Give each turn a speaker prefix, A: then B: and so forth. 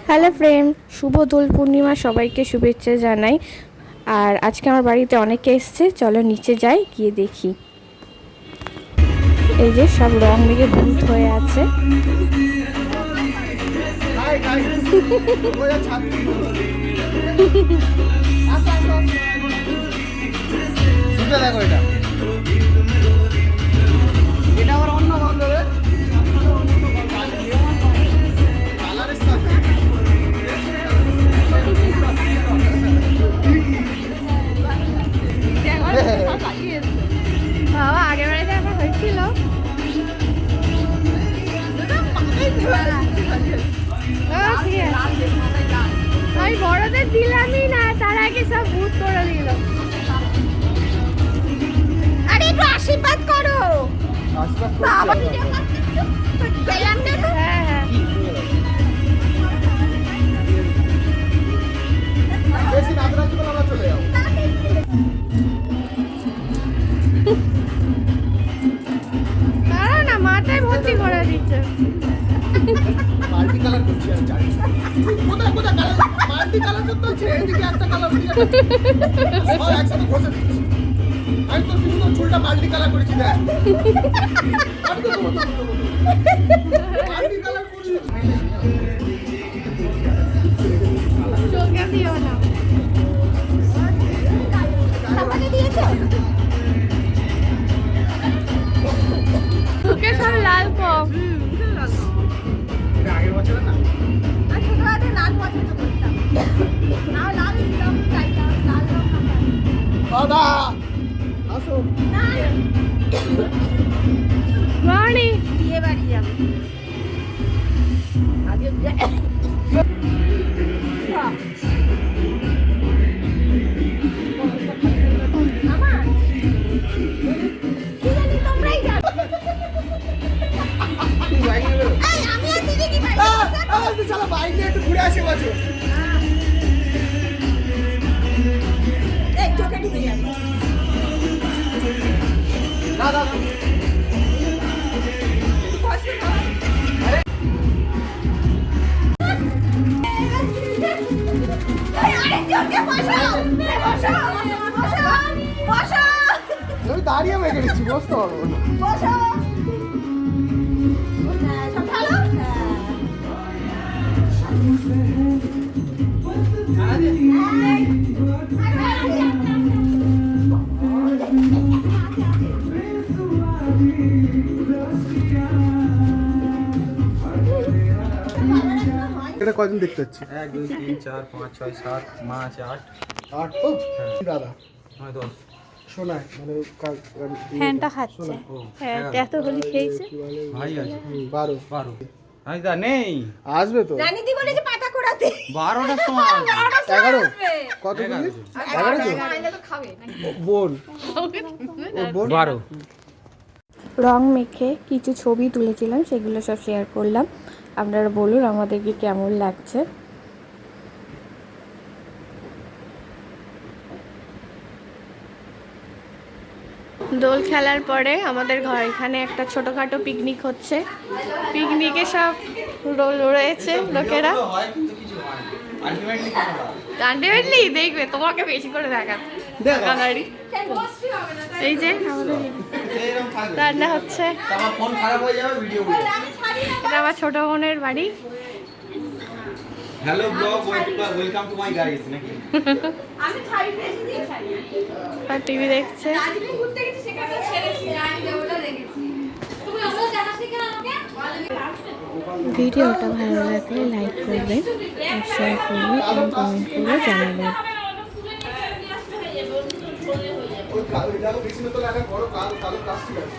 A: Hello friend, শুভ দোল পূর্ণিমা সবাইকে শুভেচ্ছা জানাই। আর আজকে আমার বাড়িতে অনেকে এসছে, চলো নিচে যাই, গিয়ে দেখি। এই যে সব রং মেঘে ভূত হয়ে আছে। বাবা আগের বাড়িতে একবার হয়েছিল। আমি বড়দের দিলামই না, তার আগে সব ভূত করে দিল। আরে একটু আশীর্বাদ করো। হ্যাঁ হ্যাঁ তারা না মাথায় ভর্তি করে দিচ্ছে।
B: মাল্টি কালার করছি আমি জানি কোথায় কোথায় কালার মাল্টি কালার করতে হচ্ছে এদিকে একটা কালার দিয়ে সব একসাথে ঘষে দিচ্ছি আমি তো শুধু তো চুলটা মাল্টি কালার করেছি দেখ আমি তো মাল্টি কালার করছি
A: চোখে দিও না। আমাকে দিয়েছো? চোখে সব লাল কম।
B: আগের বছর না
C: ছোটবেলাতে লাল পছন্দ করতাম না, লাল রং চাইতাম, লাল রং
B: দাদা আসো
A: রানী
C: বিয়ে বাড়ি যাবে আগে
B: চলো বাইক নিয়ে একটু ঘুরে আসি বছর
C: চোখে ঢুকে যাবে
B: না দাদা আমি দাঁড়িয়ে মেখে দিচ্ছি বসতে পারবো না এটা কদিন দেখতে পাচ্ছি
D: 1 2 3 4 5 6 7 মা আছে 8
B: আট তো দাদা
D: 9 10
B: শোনায় মানে
A: ফ্যানটা খাচ্ছে। হ্যাঁ এত হলি খেয়েছে।
D: ভাই আছে
B: 12
D: 12 ভাই দা নেই
B: আসবে তো
C: রানীদি বলেছে পাতা কোড়াতে
D: 12টার সময় আসবে।
B: 11 কত বুঝি 11 তো
C: খাবে
B: বোন ও বোন
D: 12
A: রং মেখে কিছু ছবি তুলেছিলাম, সেগুলো সব শেয়ার করলাম। আপনারা বলুন আমাদেরকে কেমন লাগছে। দোল খেলার পরে আমাদের ঘর এখানে একটা ছোটখাটো পিকনিক হচ্ছে। পিকনিকে সব রয়েছে লোকেরা। আলটিমেটলি দেখবে তোমাকে বেশি করে দেখাচ্ছি। এই যে আমাদের রান্না হচ্ছে।
D: আমার ফোন খারাপ হয়ে যাবে ভিডিও
A: এটা আমার ছোট বোনের বাড়ি।
D: Hello blog welcome to my guys নাকি
C: আমি শাড়ি ফেসে দিয়ে শাড়ি
A: আর টিভি দেখছে।
C: দার্জিলিং ঘুরতে গেছি, সেখানে ছেড়েছি আমি দেবটা দেখেছি। তুমি ওগুলো দেখাচ্ছি কেন আমাকে?
A: ভিডিওটা ভালো লাগলে লাইক করবেন, আর শেয়ার করবেন এবং কমেন্ট করে জানাবেন।
B: ওই কালো বেশি মতো লাগা বড় কালো কালো প্লাস্টিক আছে